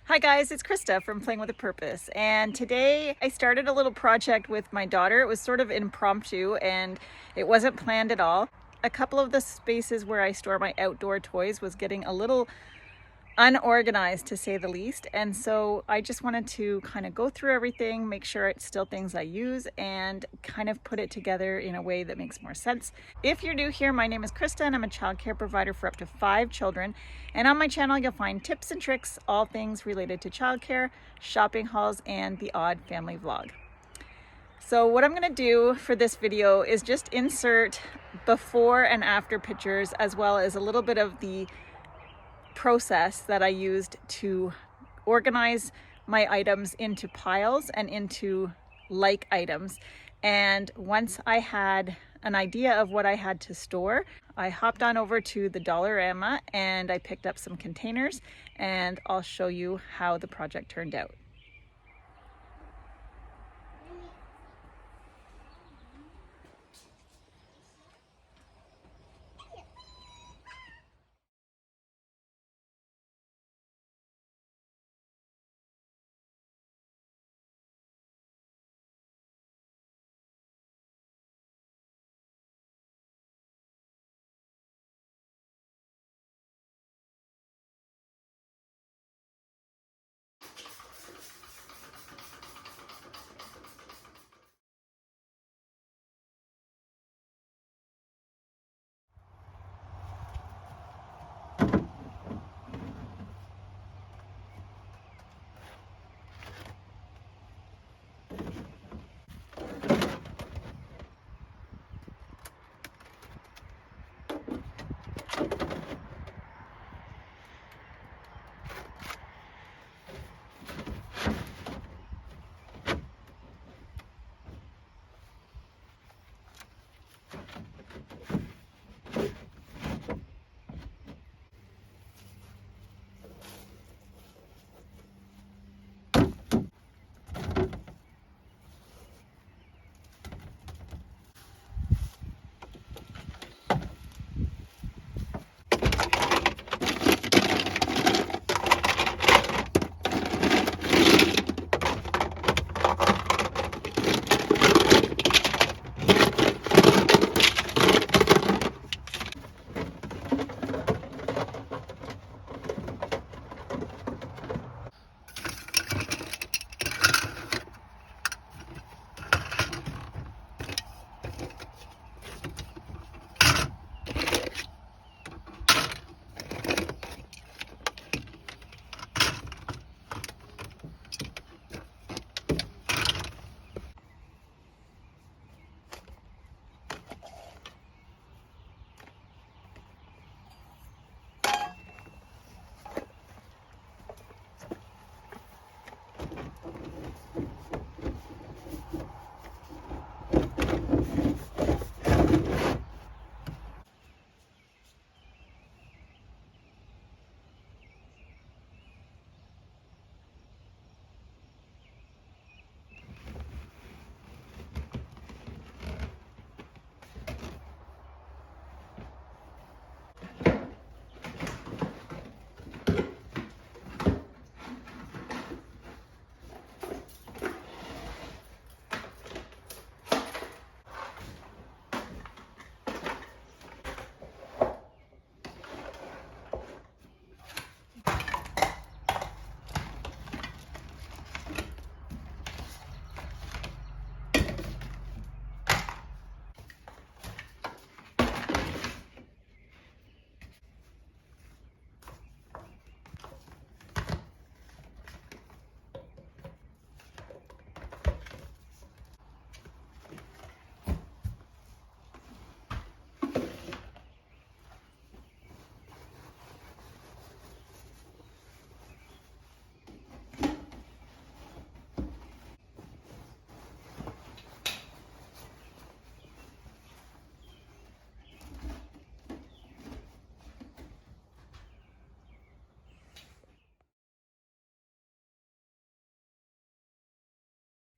Hi guys, it's Krista from Playing with a Purpose, and today I started a little project with my daughter. It was sort of impromptu and it wasn't planned at all. A couple of the spaces where I store my outdoor toys was getting a little unorganized, to say the least, and so I just wanted to kind of go through everything, make sure it's still things I use, and kind of put it together in a way that makes more sense. If you're new here, my name is Krista and I'm a child care provider for up to 5 children, and on my channel you'll find tips and tricks, all things related to childcare, shopping hauls, and the odd family vlog. So what I'm going to do for this video is just insert before and after pictures, as well as a little bit of the process that I used to organize my items into piles and into like items. And once I had an idea of what I had to store, I hopped on over to the Dollarama and I picked up some containers, and I'll show you how the project turned out.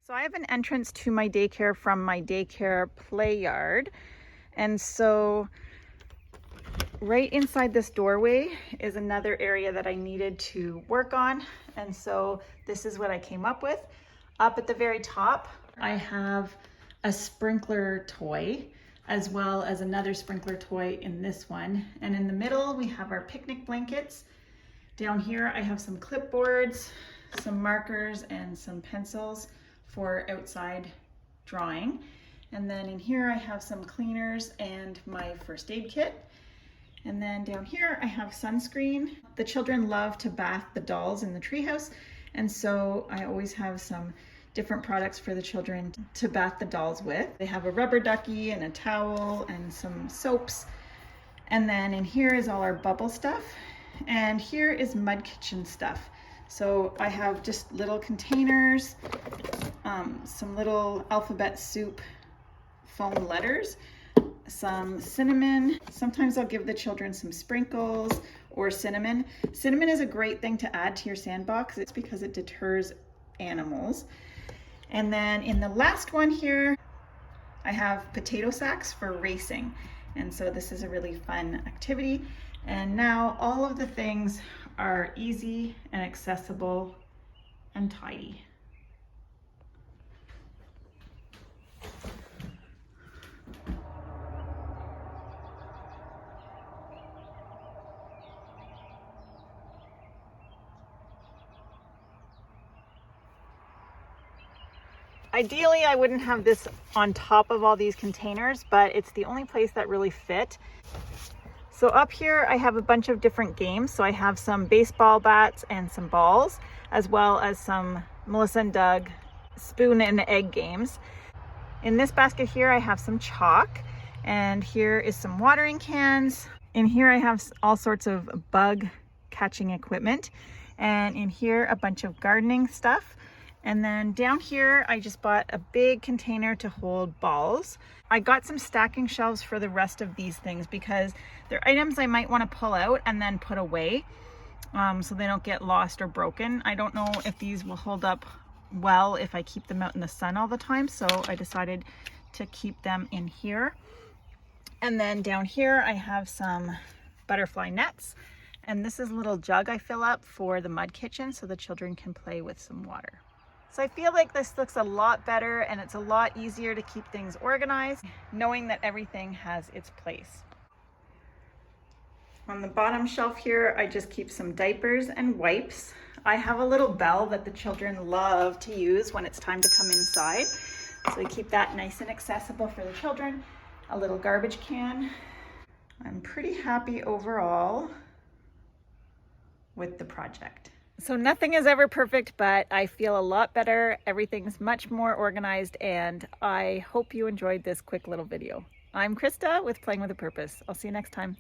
So I have an entrance to my daycare from my daycare play yard, and so Right inside this doorway is another area that I needed to work on. And so this is what I came up with. Up at the very top, I have a sprinkler toy, as well as another sprinkler toy in this one. And in the middle, we have our picnic blankets. Down here, I have some clipboards, some markers, and some pencils for outside drawing. And then in here, I have some cleaners and my first aid kit. And then down here, I have sunscreen. The children love to bath the dolls in the treehouse. And so I always have some different products for the children to bath the dolls with. They have a rubber ducky and a towel and some soaps. And then in here is all our bubble stuff. And here is mud kitchen stuff. So I have just little containers, some little alphabet soup foam letters, some cinnamon. Sometimes I'll give the children some sprinkles or cinnamon. Cinnamon is a great thing to add to your sandbox. It's because it deters animals. And then in the last one here, I have potato sacks for racing. And so this is a really fun activity. And now all of the things are easy and accessible and tidy. Ideally, I wouldn't have this on top of all these containers, but it's the only place that really fit. So up here, I have a bunch of different games. So I have some baseball bats and some balls, as well as some Melissa and Doug spoon and egg games. In this basket here, I have some chalk, and here is some watering cans. In here, I have all sorts of bug catching equipment. And in here, a bunch of gardening stuff. And then down here, I just bought a big container to hold balls. I got some stacking shelves for the rest of these things because they're items I might want to pull out and then put away so they don't get lost or broken. I don't know if these will hold up well if I keep them out in the sun all the time, so I decided to keep them in here. And then down here, I have some butterfly nets. And this is a little jug I fill up for the mud kitchen so the children can play with some water. So I feel like this looks a lot better and it's a lot easier to keep things organized, knowing that everything has its place. On the bottom shelf here, I just keep some diapers and wipes. I have a little bell that the children love to use when it's time to come inside. So I keep that nice and accessible for the children. A little garbage can. I'm pretty happy overall with the project. So nothing is ever perfect, but I feel a lot better. Everything's much more organized, and I hope you enjoyed this quick little video. I'm Krista with Playing with a Purpose. I'll see you next time.